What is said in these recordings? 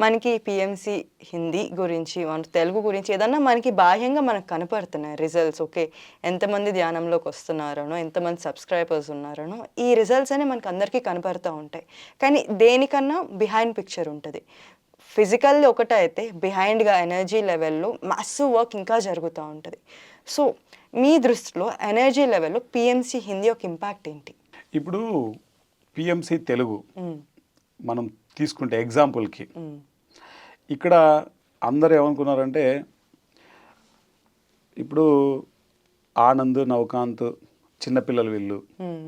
మనకి పిఎంసి హిందీ గురించి మన తెలుగు గురించి ఏదన్నా మనకి బాహ్యంగా మనకు కనపడుతున్నాయి రిజల్ట్స్. ఓకే, ఎంతమంది ధ్యానంలోకి వస్తున్నారనో, ఎంతమంది సబ్స్క్రైబర్స్ ఉన్నారనో ఈ రిజల్ట్స్ అని మనకు అందరికీ కనపడుతూ ఉంటాయి. కానీ దేనికన్నా బిహైండ్ పిక్చర్ ఉంటుంది. ఫిజికల్ ఒకటైతే బిహైండ్గా ఎనర్జీ లెవెల్లో మాసివ్ వర్క్ ఇంకా జరుగుతూ ఉంటుంది. సో మీ దృష్టిలో ఎనర్జీ లెవెల్లో పిఎంసి హిందీ యొక్క ఇంపాక్ట్ ఏంటి? ఇప్పుడు పిఎంసి తెలుగు మనం తీసుకుంటే ఎగ్జాంపుల్కి ఇక్కడ అందరు ఏమనుకున్నారంటే ఇప్పుడు ఆనంద్, నవకాంత్ చిన్నపిల్లలు వీళ్ళు,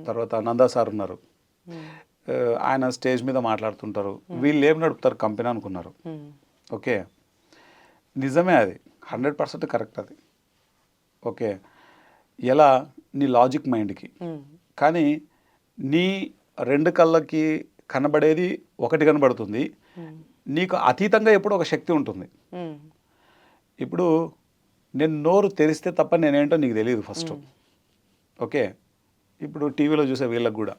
తర్వాత ఆనంద సార్ ఉన్నారు, ఆయన స్టేజ్ మీద మాట్లాడుతుంటారు, వీళ్ళు ఏం నడుపుతారు కంపెనీ అనుకున్నారు. ఓకే, నిజమే, అది 100% కరెక్ట్. అది ఓకే, ఎలా నీ లాజిక్ మైండ్కి. కానీ నీ రెండు కళ్ళకి కనబడేది ఒకటి కనబడుతుంది, నీకు అతీతంగా ఎప్పుడు ఒక శక్తి ఉంటుంది. ఇప్పుడు నేను నోరు తెరిస్తే తప్ప నేనేంటో నీకు తెలియదు ఫస్ట్. ఓకే, ఇప్పుడు టీవీలో చూసే వీళ్ళకి కూడా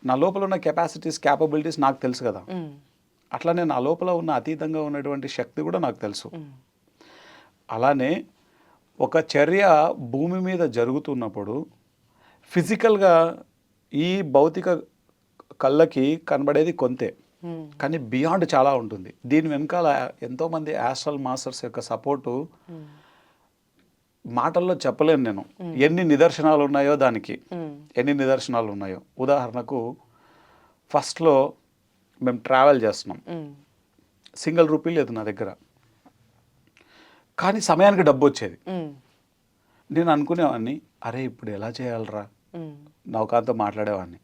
నా లోపల ఉన్న కెపాసిటీస్, క్యాపబిలిటీస్ నాకు తెలుసు కదా. అట్లానే నా లోపల ఉన్న అతీతంగా ఉన్నటువంటి శక్తి కూడా నాకు తెలుసు. అలానే ఒక చర్య భూమి మీద జరుగుతున్నప్పుడు ఫిజికల్గా ఈ భౌతిక కళ్ళకి కనబడేది కొంతే, కానీ బియాండ్ చాలా ఉంటుంది. దీని వెనకాల ఎంతోమంది యాస్ట్రల్ మాస్టర్స్ యొక్క సపోర్టు మాటల్లో చెప్పలేను నేను. ఎన్ని నిదర్శనాలు ఉన్నాయో దానికి, ఎన్ని నిదర్శనాలు ఉన్నాయో. ఉదాహరణకు ఫస్ట్లో మేము ట్రావెల్ చేస్తున్నాం, సింగిల్ రూపీ లేదు నా దగ్గర, కానీ సమయానికి డబ్బు వచ్చేది. నేను అనుకునేవాడిని, అరే ఇప్పుడు ఎలా చేయాలరా, నౌకాంతో మాట్లాడేవాడిని,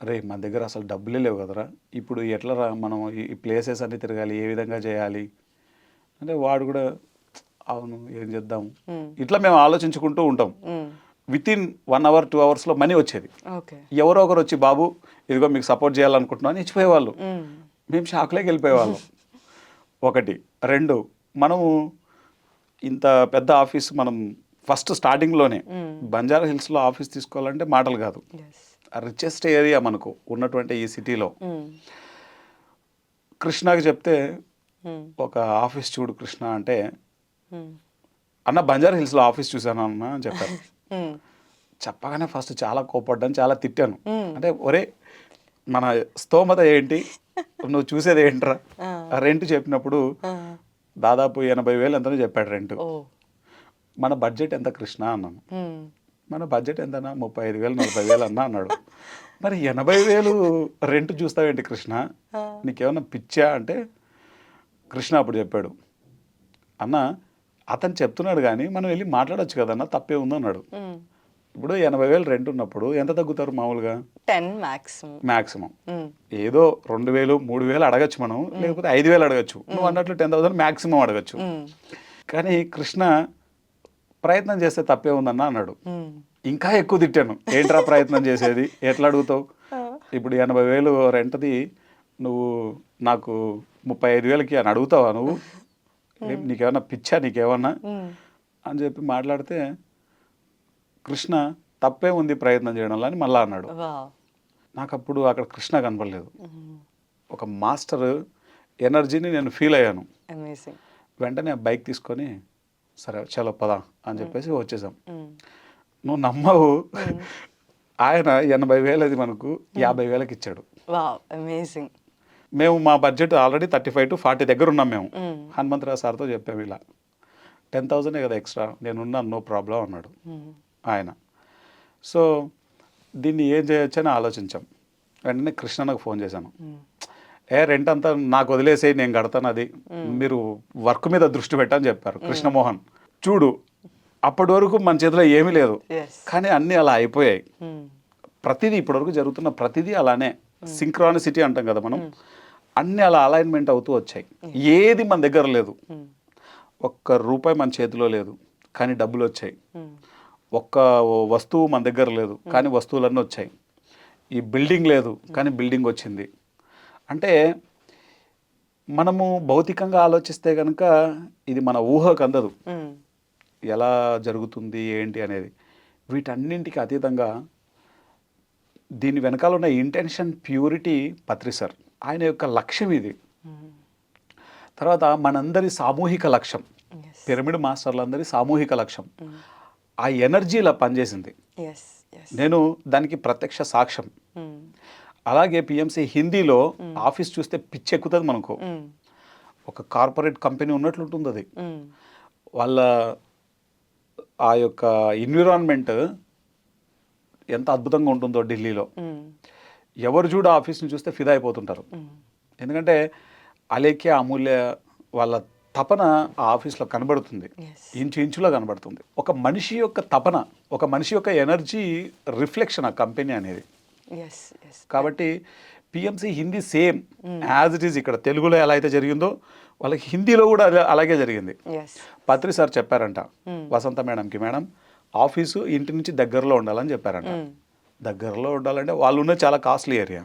అరే మన దగ్గర అసలు డబ్బులే లేవు కదరా, ఇప్పుడు ఎట్లా రా మనం ఈ ప్లేసెస్ అన్నీ తిరగాలి, ఏ విధంగా చేయాలి అంటే వాడు కూడా అవును ఏం చేద్దాం, ఇట్లా మేము ఆలోచించుకుంటూ ఉంటాం. వితిన్ 1 hour 2 hours మనీ వచ్చేది. ఎవరో ఒకరు వచ్చి బాబు ఇదిగో మీకు సపోర్ట్ చేయాలనుకుంటున్నాను ఇచ్చిపోయేవాళ్ళు. మేము షాక్లోకి వెళ్ళిపోయేవాళ్ళం. ఒకటి. రెండు, మనము ఇంత పెద్ద ఆఫీస్ మనం ఫస్ట్ స్టార్టింగ్లోనే బంజారా హిల్స్లో ఆఫీస్ తీసుకోవాలంటే మాటలు కాదు. రిచెస్ట్ ఏరియా మనకు ఉన్నటువంటి ఈ సిటీలో. కృష్ణకి చెప్తే ఒక ఆఫీస్ చూడు కృష్ణ అంటే, అన్న బంజారా హిల్స్లో ఆఫీస్ చూశాను అన్న అని చెప్పారు. చెప్పగానే ఫస్ట్ చాలా కోపడ్డాను, చాలా తిట్టాను. అంటే ఒరే మన స్తోమత ఏంటి, నువ్వు చూసేది ఏంట్రా. రెంట్ చెప్పినప్పుడు దాదాపు 80,000 ఎంతనో చెప్పాడు రెంట్. మన బడ్జెట్ ఎంత కృష్ణ అన్నాను. మన బడ్జెట్ ఎంతనా 35,000 40,000 అన్నా అన్నాడు. మరి 80,000 రెంట్ చూస్తావేంటి కృష్ణ, నీకేమన్నా పిచ్చా అంటే కృష్ణ అప్పుడు చెప్పాడు, అన్న అతను చెప్తున్నాడు కానీ మనం వెళ్ళి మాట్లాడొచ్చు కదన్నా, తప్పే ఉందన్నాడు. ఇప్పుడు 80,000 రెంట్ ఉన్నప్పుడు ఎంత తగ్గుతారు మామూలుగా? 10 మ్యాక్సిమం. ఏదో 2,000 3,000 అడగచ్చు మనం, లేకపోతే 5,000 అడగచ్చు. నువ్వు అన్నట్లు 10,000 మ్యాక్సిమం అడగచ్చు. కానీ కృష్ణ ప్రయత్నం చేస్తే తప్పే ఉందన్న అన్నాడు. ఇంకా ఎక్కువ తిట్టాను, ఏంట్రా ప్రయత్నం చేసేది, ఎట్లా అడుగుతావు, ఇప్పుడు 80,000 రెంట్ది నువ్వు నాకు 35,000కి అని అడుగుతావా నువ్వు, నీకేమన్నా పిచ్చా నీకేమన్నా అని చెప్పి మాట్లాడితే కృష్ణ తప్పే ఉంది ప్రయత్నం చేయడంలో అని మళ్ళా అన్నాడు. నాకు అప్పుడు అక్కడ కృష్ణ కనపడలేదు, ఒక మాస్టర్ ఎనర్జీని నేను ఫీల్ అయ్యాను. వెంటనే బైక్ తీసుకొని సరే చలో పదా అని చెప్పేసి వచ్చేసాం. నువ్వు నమ్మవు, ఆయన 80,000 అది మనకు 50,000కి ఇచ్చాడు. మేము మా బడ్జెట్ ఆల్రెడీ 35 to 40 దగ్గర ఉన్నాం. మేము హనుమంతరావు సార్తో చెప్పాము ఇలా 10,000 కదా ఎక్స్ట్రా, నేనున్నాను నో ప్రాబ్లం అన్నాడు ఆయన. సో దీన్ని ఏం చేయొచ్చు అని ఆలోచించాం. వెంటనే కృష్ణ నాకు ఫోన్ చేశాను, రెంట్ అంతా నాకు వదిలేసేయి నేను కడతాను, అది మీరు వర్క్ మీద దృష్టి పెట్టని చెప్పారు కృష్ణమోహన్. చూడు అప్పటి వరకు మన చేతిలో ఏమీ లేదు, కానీ అన్నీ అలా అయిపోయాయి. ప్రతిదీ ఇప్పటివరకు జరుగుతున్న ప్రతిదీ అలానే సింక్రానిసిటీ అంటాం కదా మనం, అన్నీ అలా అలైన్మెంట్ అవుతూ వచ్చాయి. ఏది మన దగ్గర లేదు, ఒక్క రూపాయి మన చేతిలో లేదు కానీ డబ్బులు వచ్చాయి. ఒక్క వస్తువు మన దగ్గర లేదు కానీ వస్తువులన్నీ వచ్చాయి. ఈ బిల్డింగ్ లేదు కానీ బిల్డింగ్ వచ్చింది. అంటే మనము భౌతికంగా ఆలోచిస్తే కనుక ఇది మన ఊహకు అందదు ఎలా జరుగుతుంది ఏంటి అనేది. వీటన్నింటికి అతీతంగా దీని వెనకాల ఉన్న ఇంటెన్షన్, ప్యూరిటీ పత్రి సార్ ఆయన యొక్క లక్ష్యం ఇది. తర్వాత మనందరి సామూహిక లక్ష్యం, ఎస్ పిరమిడ్ మాస్టర్లందరి సామూహిక లక్ష్యం, ఆ ఎనర్జీ ఇలా పనిచేసింది. ఎస్ ఎస్ నేను దానికి ప్రత్యక్ష సాక్ష్యం. అలాగే పిఎంసి హిందీలో ఆఫీస్ చూస్తే పిచ్చెక్కుతుంది మనకు. ఒక కార్పొరేట్ కంపెనీ ఉన్నట్లుంటుంది అది. వాళ్ళ ఆ యొక్క ఎన్విరాన్మెంట్ ఎంత అద్భుతంగా ఉంటుందో ఢిల్లీలో. ఎవరు చూడ ఆఫీస్ని చూస్తే ఫిదా అయిపోతుంటారు. ఎందుకంటే అలేఖ్య అమూల్య వాళ్ళ తపన ఆ ఆఫీస్లో కనబడుతుంది, ఇంచు ఇంచులో కనబడుతుంది. ఒక మనిషి యొక్క తపన, ఒక మనిషి యొక్క ఎనర్జీ రిఫ్లెక్షన్ ఆ కంపెనీ అనేది. ఎస్ ఎస్ కాబట్టి PMC Hindi same as it is ఇక్కడ తెలుగులో ఎలా అయితే జరిగిందో వాళ్ళకి హిందీలో కూడా అలాగే జరిగింది. ఎస్ పత్రి సార్ చెప్పారంట వసంత మేడంకి, మేడం ఆఫీసు ఇంటి నుంచి దగ్గరలో ఉండాలని చెప్పారంట. దగ్గరలో ఉండాలంటే వాళ్ళు ఉన్నది చాలా కాస్ట్లీ ఏరియా,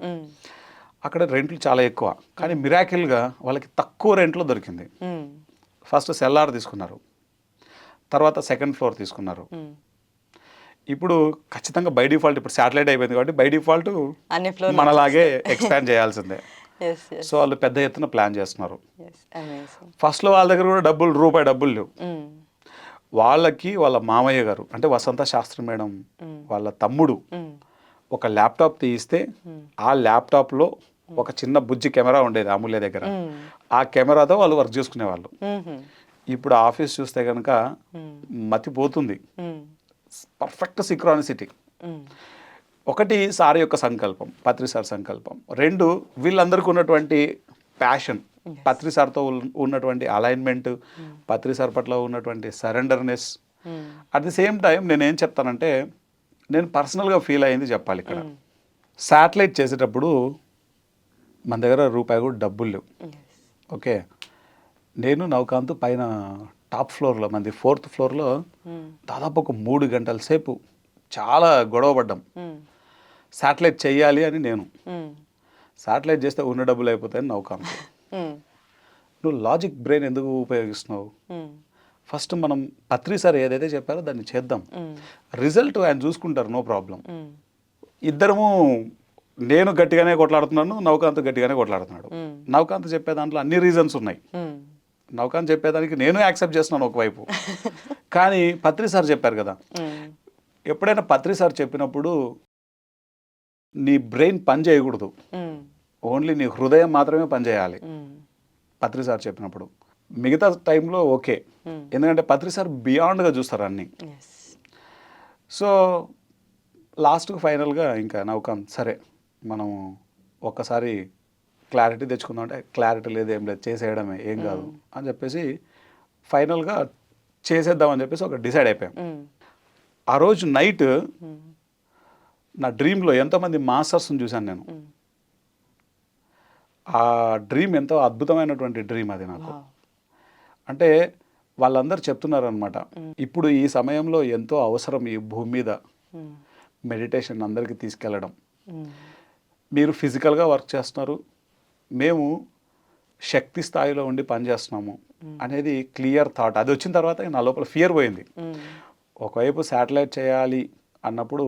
అక్కడ రెంట్లు చాలా ఎక్కువ. కానీ మిరాకిల్గా వాళ్ళకి తక్కువ రెంట్లో దొరికింది. ఫస్ట్ సెల్లార్ తీసుకున్నారు, తర్వాత సెకండ్ ఫ్లోర్ తీసుకున్నారు. ఇప్పుడు ఖచ్చితంగా బై డిఫాల్ట్ ఇప్పుడు శాటిలైట్ అయిపోయింది కాబట్టి బై డిఫాల్ట్ అన్ని ఫ్లోర్ మనలాగే ఎక్స్పాండ్ చేయాల్సిందే. ఎస్ ఎస్ సో వాళ్ళు పెద్ద ఎత్తున ప్లాన్ చేస్తున్నారు. Yes amazing. ఫస్ట్లో వాళ్ళ దగ్గర కూడా రూపాయి డబ్బులు లేవు. వాళ్ళకి వాళ్ళ మామయ్య గారు అంటే వసంత శాస్త్రి మేడం వాళ్ళ తమ్ముడు ఒక ల్యాప్టాప్ తీయిస్తే ఆ ల్యాప్టాప్లో ఒక చిన్న బుజ్జి కెమెరా ఉండేది అమూల్య దగ్గర. ఆ కెమెరాతో వాళ్ళు వర్క్ చేసుకునేవాళ్ళు. ఇప్పుడు ఆఫీస్ చూస్తే కనుక మతిపోతుంది. పర్ఫెక్ట్ సిక్రానిసిటీ. ఒకటి సార్ యొక్క సంకల్పం, పత్రి సార్ సంకల్పం. రెండు వీళ్ళందరికీ ఉన్నటువంటి ప్యాషన్, పత్రి సార్తో ఉన్నటువంటి అలైన్మెంట్, పత్రి సార్ పట్ల ఉన్నటువంటి surrenderness. At the same time నేనేం చెప్తానంటే, నేను పర్సనల్గా ఫీల్ అయ్యింది చెప్పాలి ఇక్కడ. శాటిలైట్ చేసేటప్పుడు మన దగ్గర రూపాయి కూడా డబ్బులు లేవు. ఓకే, నేను నౌకాంత్ పైన టాప్ ఫ్లోర్లో, మంది 4th ఫ్లోర్లో దాదాపు ఒక 3 గంటల సేపు చాలా గొడవ పడ్డాం. శాటిలైట్ చెయ్యాలి అని నేను. శాటిలైట్ చేస్తే ఉన్న డబ్బులు అయిపోతాయని నౌకాంత్. నువ్వు లాజిక్ బ్రెయిన్ ఎందుకు ఉపయోగిస్తున్నావు? ఫస్ట్ మనం పత్రి సార్ ఏదైతే చెప్పారో దాన్ని చేద్దాం, రిజల్ట్ ఆయన చూసుకుంటారు, నో ప్రాబ్లం. ఇద్దరము, నేను గట్టిగానే కొట్లాడుతున్నాను, నౌకాంత్ గట్టిగానే కొట్లాడుతున్నాడు. నౌకాంత్ చెప్పే దాంట్లో అన్ని రీజన్స్ ఉన్నాయి. నౌకాంత్ చెప్పేదానికి నేను యాక్సెప్ట్ చేస్తున్నాను ఒకవైపు, కానీ పత్రి సార్ చెప్పారు కదా, ఎప్పుడైనా పత్రి సార్ చెప్పినప్పుడు నీ బ్రెయిన్ పని చేయకూడదు, ఓన్లీ నీ హృదయం మాత్రమే పనిచేయాలి. పత్రి సార్ చెప్పినప్పుడు మిగతా టైంలో ఓకే, ఎందుకంటే పత్రి సార్ బియాండ్గా చూస్తారు అన్నీ. సో లాస్ట్కి ఫైనల్గా ఇంకా నౌకాంత్ సరే మనం ఒక్కసారి క్లారిటీ తెచ్చుకుందాం అంటే, క్లారిటీ లేదు ఏం లేదు, చేసేయడమే ఏం కాదు అని చెప్పేసి ఫైనల్గా చేసేద్దామని చెప్పేసి ఒక డిసైడ్ అయిపోయాం. ఆ రోజు నైట్ నా డ్రీమ్లో ఎంతోమంది మాస్టర్స్ని చూశాను నేను. ఆ డ్రీమ్ ఎంతో అద్భుతమైనటువంటి డ్రీమ్ అది నాకు. అంటే వాళ్ళందరూ చెప్తున్నారు అనమాట, ఇప్పుడు ఈ సమయంలో ఎంతో అవసరం ఈ భూమి మీద మెడిటేషన్ అందరికీ తీసుకెళ్ళడం. మీరు ఫిజికల్గా వర్క్ చేస్తున్నారు, మేము శక్తి స్థాయిలో ఉండి పనిచేస్తున్నాము అనేది క్లియర్ థాట్. అది వచ్చిన తర్వాత నా లోపల ఫియర్ పోయింది. ఒకవైపు శాటిలైట్ చేయాలి అన్నప్పుడు,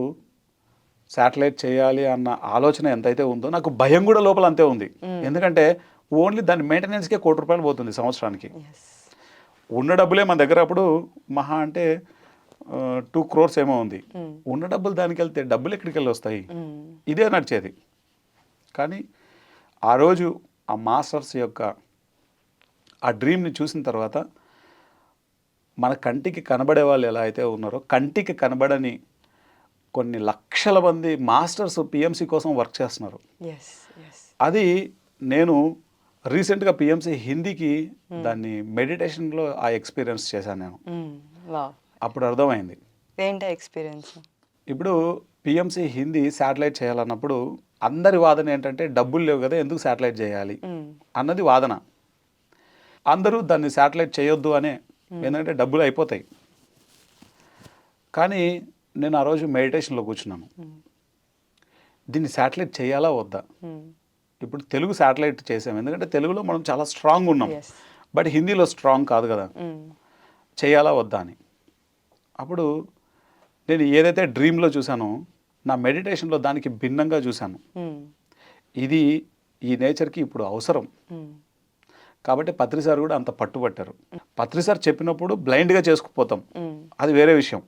శాటిలైట్ చేయాలి అన్న ఆలోచన ఎంతైతే ఉందో నాకు భయం కూడా లోపల అంతే ఉంది. ఎందుకంటే ఓన్లీ దాని మెయింటెనెన్స్కే ₹1,00,00,000 పోతుంది సంవత్సరానికి. ఉన్న డబ్బులే మన దగ్గర అప్పుడు మహా అంటే 2 crores ఏమో ఉంది. ఉన్న డబ్బులు దానికి వెళ్తే డబ్బులు ఎక్కడికి వెళ్ళి వస్తాయి? ఇదే నడిచేది. కానీ ఆ రోజు ఆ మాస్టర్స్ యొక్క ఆ డ్రీమ్ని చూసిన తర్వాత, మన కంటికి కనబడే వాళ్ళు ఎలా అయితే ఉన్నారో, కంటికి కనబడని కొన్ని లక్షల మంది మాస్టర్స్ పిఎంసి కోసం వర్క్ చేస్తున్నారు. అది నేను రీసెంట్గా పిఎంసి హిందీకి దాన్ని మెడిటేషన్లో ఆ ఎక్స్పీరియన్స్ చేశాను నేను. అప్పుడు అర్థమైంది ఏంటి ఎక్స్పీరియన్స్. ఇప్పుడు పిఎంసి హిందీ శాటిలైట్ చేయాలన్నప్పుడు అందరి వాదన ఏంటంటే, డబ్బులు లేవు కదా ఎందుకు శాటిలైట్ చేయాలి అన్నది వాదన. అందరూ దాన్ని శాటిలైట్ చేయొద్దు అనే, ఎందుకంటే డబ్బులు అయిపోతాయి. కానీ నేను ఆ రోజు మెడిటేషన్లో కూర్చున్నాను, దీన్ని శాటిలైట్ చేయాలా వద్దా. ఇప్పుడు తెలుగు శాటిలైట్ చేసాము, ఎందుకంటే తెలుగులో మనం చాలా స్ట్రాంగ్ ఉన్నాం, బట్ హిందీలో స్ట్రాంగ్ కాదు కదా, చేయాలా వద్దా అని. అప్పుడు నేను ఏదైతే డ్రీమ్లో చూశానో, నా మెడిటేషన్లో దానికి భిన్నంగా చూశాను. ఇది ఈ నేచర్కి ఇప్పుడు అవసరం. కాబట్టి పత్రి సార్ కూడా అంత పట్టుబట్టారు. పత్రి సార్ చెప్పినప్పుడు బ్లైండ్గా చేసుకుపోతాం, అది వేరే విషయం.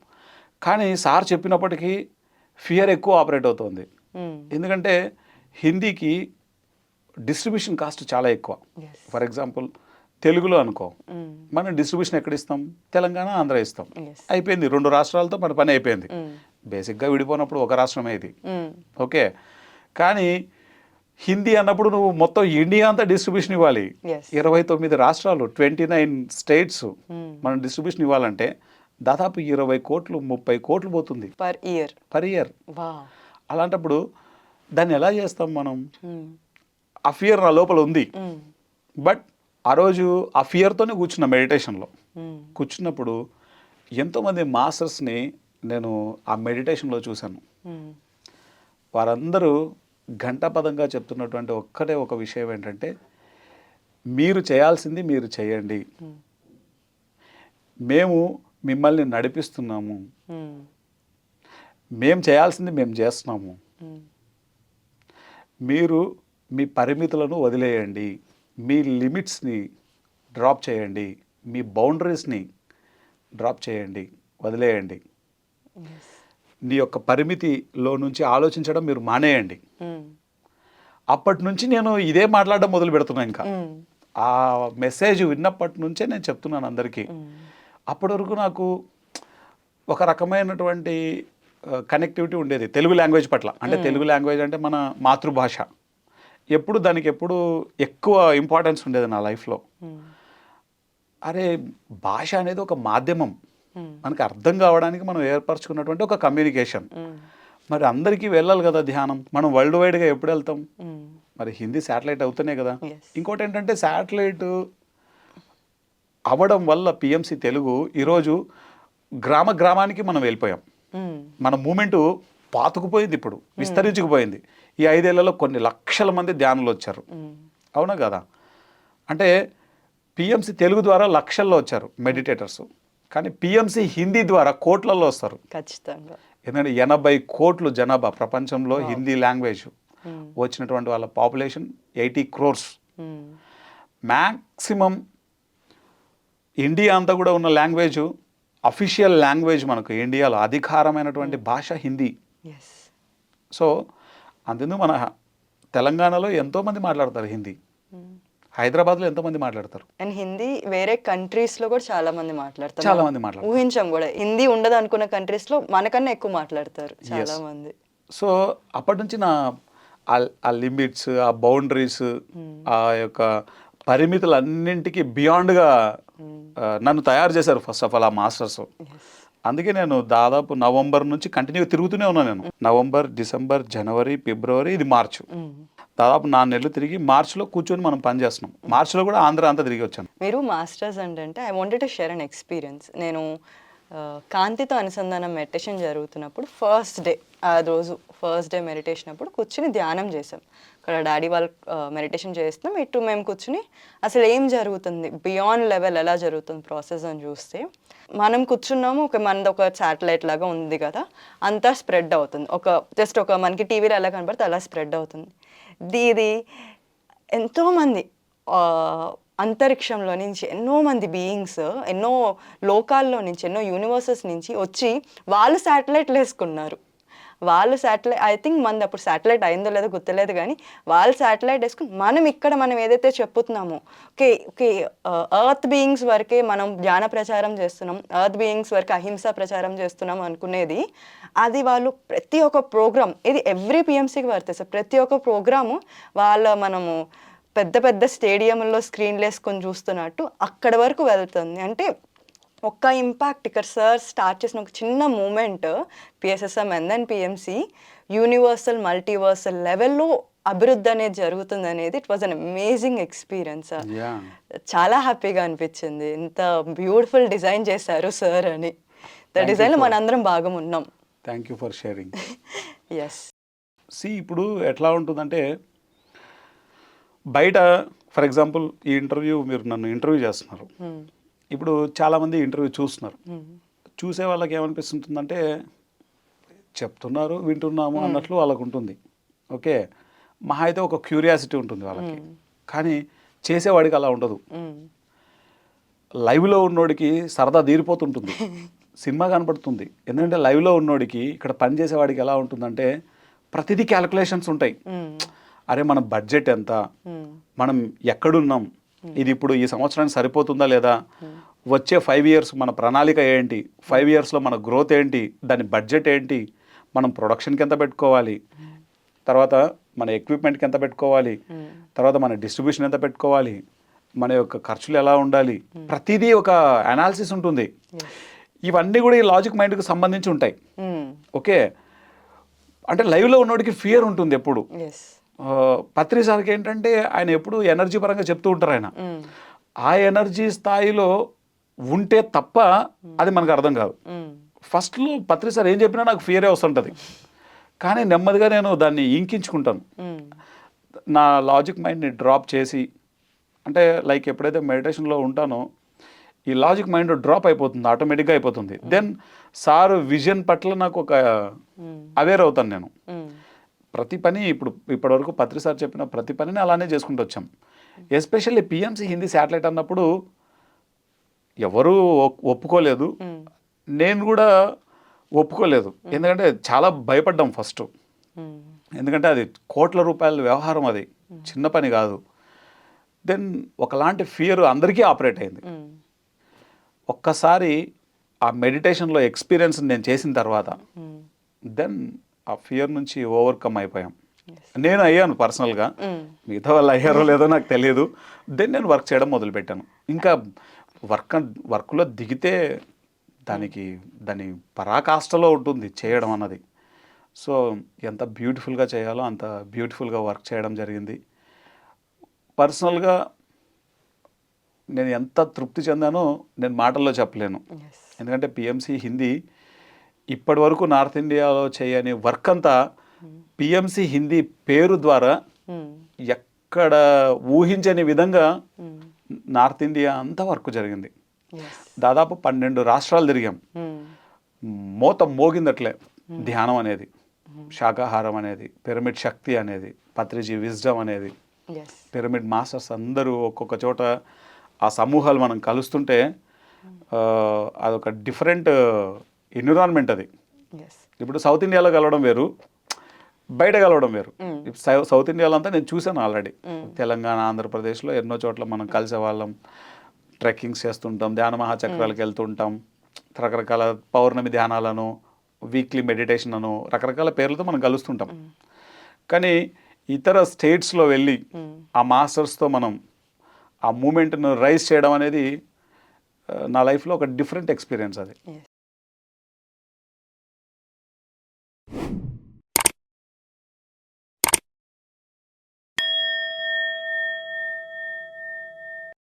కానీ సార్ చెప్పినప్పటికీ ఫియర్ ఎక్కువ ఆపరేట్ అవుతుంది. ఎందుకంటే హిందీకి డిస్ట్రిబ్యూషన్ కాస్ట్ చాలా ఎక్కువ. ఫర్ ఎగ్జాంపుల్ తెలుగులో అనుకో, మనం డిస్ట్రిబ్యూషన్ ఎక్కడ ఇస్తాం? తెలంగాణ, ఆంధ్ర ఇస్తాం. అయిపోయింది, 2 రాష్ట్రాలతో మన పని అయిపోయింది. బేసిక్గా విడిపోయినప్పుడు ఒక రాష్ట్రమే ఇది, ఓకే. కానీ హిందీ అన్నప్పుడు నువ్వు మొత్తం ఇండియా అంతా డిస్ట్రిబ్యూషన్ ఇవ్వాలి. 29 రాష్ట్రాలు, 29 స్టేట్స్ మనం డిస్ట్రిబ్యూషన్ ఇవ్వాలంటే దాదాపు 20 కోట్లు 30 కోట్లు పోతుంది పర్ ఇయర్. అలాంటప్పుడు దాన్ని ఎలా చేస్తాం మనం? ఆ ఫియర్ నా లోపల ఉంది. బట్ ఆ రోజు ఆ ఫియర్తోనే కూర్చున్నా మెడిటేషన్లో. కూర్చున్నప్పుడు ఎంతోమంది మాస్టర్స్ని నేను ఆ మెడిటేషన్లో చూశాను. వారందరూ ఘంటాపదంగా చెప్తున్నటువంటి ఒక్కటే ఒక విషయం ఏంటంటే, మీరు చేయాల్సింది మీరు చేయండి, మేము మిమ్మల్ని నడిపిస్తున్నాము, మేము చేయాల్సింది మేము చేస్తున్నాము, మీరు మీ పరిమితులను వదిలేయండి, మీ లిమిట్స్ని డ్రాప్ చేయండి, మీ బౌండరీస్ని డ్రాప్ చేయండి, వదిలేయండి, నీ యొక్క పరిమితిలో నుంచి ఆలోచించడం మీరు మానేయండి. అప్పటి నుంచి నేను ఇదే మాట్లాడడం మొదలు పెడుతున్నాను. ఇంకా ఆ మెసేజ్ విన్నప్పటి నుంచే నేను చెప్తున్నాను అందరికీ. అప్పటి వరకు నాకు ఒక రకమైనటువంటి కనెక్టివిటీ ఉండేది తెలుగు లాంగ్వేజ్ పట్ల. అంటే తెలుగు లాంగ్వేజ్ అంటే మన మాతృభాష, ఎప్పుడు దానికి ఎప్పుడు ఎక్కువ ఇంపార్టెన్స్ ఉండేది నా లైఫ్లో. అరే, భాష అనేది ఒక మాధ్యమం, మనకి అర్థం కావడానికి మనం ఏర్పరచుకున్నటువంటి ఒక కమ్యూనికేషన్. మరి అందరికీ వెళ్ళాలి కదా ధ్యానం. మనం వరల్డ్ వైడ్గా ఎప్పుడు వెళ్తాం? మరి హిందీ శాటిలైట్ అవుతూనే కదా. ఇంకోటి ఏంటంటే, శాటిలైట్ అవ్వడం వల్ల పిఎంసి తెలుగు ఈరోజు గ్రామానికి మనం వెళ్ళిపోయాం. మన మూమెంటు పాతుకుపోయింది, ఇప్పుడు విస్తరించుకుపోయింది. ఈ 5 ఏళ్లలో కొన్ని లక్షల మంది ధ్యానులు వచ్చారు, అవునా కదా? అంటే పిఎంసి తెలుగు ద్వారా లక్షల్లో వచ్చారు మెడిటేటర్స్. కానీ పిఎంసి హిందీ ద్వారా కోట్లలో వస్తారు ఖచ్చితంగా. ఎందుకంటే 80 కోట్లు జనాభా ప్రపంచంలో హిందీ లాంగ్వేజ్ వచ్చినటువంటి వాళ్ళ పాపులేషన్ 80 crores. మ్యాక్సిమం ఇండియా అంతా కూడా ఉన్న లాంగ్వేజ్, అఫీషియల్ లాంగ్వేజ్ మనకు ఇండియాలో అధికారమైనటువంటి భాష హిందీ. సో అందుకు మన తెలంగాణలో ఎంతోమంది మాట్లాడతారు హిందీ, హైదరాబాద్లో ఎంతోమంది మాట్లాడతారు. అండ్ హిందీ వేరే కంట్రీస్లో కూడా చాలా మంది మాట్లాడతారు. ఊహించాం కూడా, హిందీ ఉండదు అనుకున్న కంట్రీస్లో మనకన్నా ఎక్కువ మాట్లాడతారు చాలా మంది. సో అప్పటి నుంచి నా ఆ లిమిట్స్, ఆ బౌండరీస్, ఆ యొక్క పరిమితులన్నింటికి బియాండ్గా నన్ను తయారు చేశారు ఫస్ట్ ఆఫ్ ఆల్ ఆ మాస్టర్స్. అందుకే నేను దాదాపు నవంబర్ నుంచి కంటిన్యూ తిరుగుతూనే ఉన్నాను. నేను నవంబర్, డిసెంబర్, జనవరి, ఫిబ్రవరి, ఇది మార్చు, దాదాపు 4 నెలలు తిరిగి మార్చిలో కూర్చొని మనం పని చేస్తున్నాం. మార్చిలో కూడా ఆంధ్ర అంతా తిరిగి వచ్చాను. మీరు మాస్టర్స్ అంటే I wanted to share an experience. నేను కాంతితో అనుసంధానం మెడిటేషన్ జరుగుతున్నప్పుడు ఫస్ట్ డే మెడిటేషన్ అప్పుడు కూర్చుని ధ్యానం చేసాం. అక్కడ డాడీ వాళ్ళు మెడిటేషన్ చేస్తున్నాం, ఇటు మేము కూర్చుని అసలు ఏం జరుగుతుంది, బియాండ్ లెవెల్ ఎలా జరుగుతుంది ప్రాసెస్ అని చూస్తే, మనం కూర్చున్నాము, మనది ఒక శాటిలైట్ లాగా ఉంది కదా, అంతా స్ప్రెడ్ అవుతుంది. జస్ట్ మనకి టీవీలో ఎలా కనబడితే అలా స్ప్రెడ్ అవుతుంది. ఇది ఎంతోమంది అంతరిక్షంలో నుంచి ఎన్నో మంది బీయింగ్స్, ఎన్నో లోకాల్లో నుంచి, ఎన్నో యూనివర్సెస్ నుంచి వచ్చి వాళ్ళు శాటిలైట్లు వేసుకున్నారు. వాళ్ళు శాటిలైట్, ఐ థింక్ మనది అప్పుడు శాటిలైట్ అయిందో లేదో గుర్తులేదు, కానీ వాళ్ళు శాటిలైట్ వేసుకుని మనం ఏదైతే చెప్పుతున్నామో ఓకే ఎర్త్ బీయింగ్స్ వరకే మనం జ్ఞాన ప్రచారం చేస్తున్నాం, ఎర్త్ బీయింగ్స్ వరకు అహింస ప్రచారం చేస్తున్నాం అనుకునేది, అది వాళ్ళు ప్రతి ఒక్క ప్రోగ్రామ్, ఇది ఎవ్రీ పిఎంసీకి వర్తిస్తుంది, ప్రతి ఒక్క ప్రోగ్రాము మనము పెద్ద పెద్ద స్టేడియంలో స్క్రీన్లు వేసుకొని చూస్తున్నట్టు అక్కడ వరకు వెళ్తుంది. అంటే ఒక్క ఇంపాక్ట్ ఇక్కడ సార్ స్టార్ట్ చేసిన ఒక చిన్న moment PSSM and then PMC universal multiversal లెవెల్లో అభివృద్ధి అనేది జరుగుతుంది అనేది it was an amazing experience. చాలా హ్యాపీగా అనిపించింది, ఇంత బ్యూటిఫుల్ డిజైన్ చేశారు సార్ అని. ద డిజైన్లో మనందరం భాగం ఉన్నాం. Thank you for sharing. Yes. ఇప్పుడు ఎట్లా ఉంటుందంటే, బయట ఫర్ ఎగ్జాంపుల్ ఈ ఇంటర్వ్యూ, మీరు నన్ను ఇంటర్వ్యూ చేస్తున్నారు, ఇప్పుడు చాలామంది ఇంటర్వ్యూ చూస్తున్నారు. చూసే వాళ్ళకి ఏమనిపిస్తుందంటే, చెప్తున్నారు వింటున్నాము అన్నట్లు వాళ్ళకు ఉంటుంది, ఓకే. మహా అయితే ఒక క్యూరియాసిటీ ఉంటుంది వాళ్ళకి. కానీ చేసేవాడికి అలా ఉండదు. లైవ్లో ఉన్నోడికి సరదా తీరిపోతుంటుంది, సినిమా కనపడుతుంది. ఎందుకంటే లైవ్లో ఉన్నోడికి ఇక్కడ పని చేసేవాడికి ఎలా ఉంటుందంటే ప్రతిదీ క్యాలిక్యులేషన్స్ ఉంటాయి. అరే మన బడ్జెట్ ఎంత, మనం ఎక్కడున్నాం, ఇది ఇప్పుడు ఈ సంవత్సరానికి సరిపోతుందా లేదా, వచ్చే 5 years మన ప్రణాళిక ఏంటి, 5 yearsలో మన గ్రోత్ ఏంటి, దాని బడ్జెట్ ఏంటి, మనం ప్రొడక్షన్కి ఎంత పెట్టుకోవాలి, తర్వాత మన ఎక్విప్మెంట్కి ఎంత పెట్టుకోవాలి, తర్వాత మన డిస్ట్రిబ్యూషన్ ఎంత పెట్టుకోవాలి, మన యొక్క ఖర్చులు ఎలా ఉండాలి, ప్రతిదీ ఒక అనాలిసిస్ ఉంటుంది. ఇవన్నీ కూడా ఈ లాజిక్ మైండ్కి సంబంధించి ఉంటాయి. ఓకే, అంటే లైవ్లో ఉన్నోడికి ఫియర్ ఉంటుంది ఎప్పుడు. పత్రి సార్కి ఏంటంటే ఆయన ఎప్పుడు ఎనర్జీ పరంగా చెప్తూ ఉంటారు. ఆయన ఆ ఎనర్జీ స్థాయిలో ఉంటే తప్ప అది మనకు అర్థం కాదు. ఫస్ట్లో పత్రి సార్ ఏం చెప్పినా నాకు ఫియరే వస్తుంటుంది, కానీ నెమ్మదిగా నేను దాన్ని ఇంకించుకుంటాను. నా లాజిక్ మైండ్ని డ్రాప్ చేసి, అంటే లైక్ ఎప్పుడైతే మెడిటేషన్లో ఉంటానో ఈ లాజిక్ మైండ్ డ్రాప్ అయిపోతుంది, ఆటోమేటిక్గా అయిపోతుంది. దెన్ సార్ విజన్ పట్ల నాకు ఒక అవేర్ అవుతాను నేను. ప్రతి పని ఇప్పటివరకు పత్రి సార్ చెప్పిన ప్రతి పనిని అలానే చేసుకుంటూ వచ్చాం. ఎస్పెషల్లీ పిఎంసి హిందీ శాటిలైట్ అన్నప్పుడు ఎవరూ ఒప్పుకోలేదు, నేను కూడా ఒప్పుకోలేదు. ఎందుకంటే చాలా భయపడ్డాం ఫస్ట్, ఎందుకంటే అది కోట్ల రూపాయల వ్యవహారం, అది చిన్న పని కాదు. దెన్ ఒకలాంటి ఫియర్ అందరికీ ఆపరేట్ అయింది. ఒక్కసారి ఆ మెడిటేషన్లో ఎక్స్పీరియన్స్ నేను చేసిన తర్వాత దెన్ ఆ ఫియర్ నుంచి ఓవర్కమ్ అయిపోయాం. నేను అయ్యాను పర్సనల్గా, మిగతా వాళ్ళు అయ్యారో లేదో నాకు తెలియదు. దెన్ నేను వర్క్ చేయడం మొదలుపెట్టాను. ఇంకా వర్క్లో దిగితే దాని పరాకాష్ఠలో ఉంటుంది చేయడం అన్నది. సో ఎంత బ్యూటిఫుల్గా చేయాలో అంత బ్యూటిఫుల్గా వర్క్ చేయడం జరిగింది. పర్సనల్గా నేను ఎంత తృప్తి చెందానో నేను మాటల్లో చెప్పలేను. ఎందుకంటే పిఎంసి హిందీ ఇప్పటి వరకు నార్త్ ఇండియాలో చేయని వర్క్ అంతా పిఎంసి హిందీ పేరు ద్వారా ఎక్కడ ఊహించని విధంగా నార్త్ ఇండియా అంతా వర్క్ జరిగింది. దాదాపు 12 రాష్ట్రాలు తిరిగాం. మోత మోగిందట్లే ధ్యానం అనేది, శాకాహారం అనేది, పిరమిడ్ శక్తి అనేది, పత్రిజీ విజ్డమ్ అనేది, పిరమిడ్ మాస్టర్స్ అందరూ ఒక్కొక్క చోట ఆ సమూహాలు మనం కలుస్తుంటే అదొక డిఫరెంట్ ఎన్విరాన్మెంట్ అది. ఇప్పుడు సౌత్ ఇండియాలో కలవడం వేరు, బయట కలవడం వేరు. సౌత్ ఇండియాలో అంతా నేను చూశాను ఆల్రెడీ. తెలంగాణ, ఆంధ్రప్రదేశ్లో ఎన్నో చోట్ల మనం కలిసే వాళ్ళం, ట్రెక్కింగ్స్ చేస్తుంటాం, ధ్యాన మహాచక్రాలకు వెళ్తుంటాం, రకరకాల పౌర్ణమి ధ్యానాలను, వీక్లీ మెడిటేషన్ అను, రకరకాల పేర్లతో మనం కలుస్తుంటాం. కానీ ఇతర స్టేట్స్లో వెళ్ళి ఆ మాస్టర్స్తో మనం ఆ మూమెంట్ను రైజ్ చేయడం అనేది నా లైఫ్లో ఒక డిఫరెంట్ ఎక్స్పీరియన్స్ అది.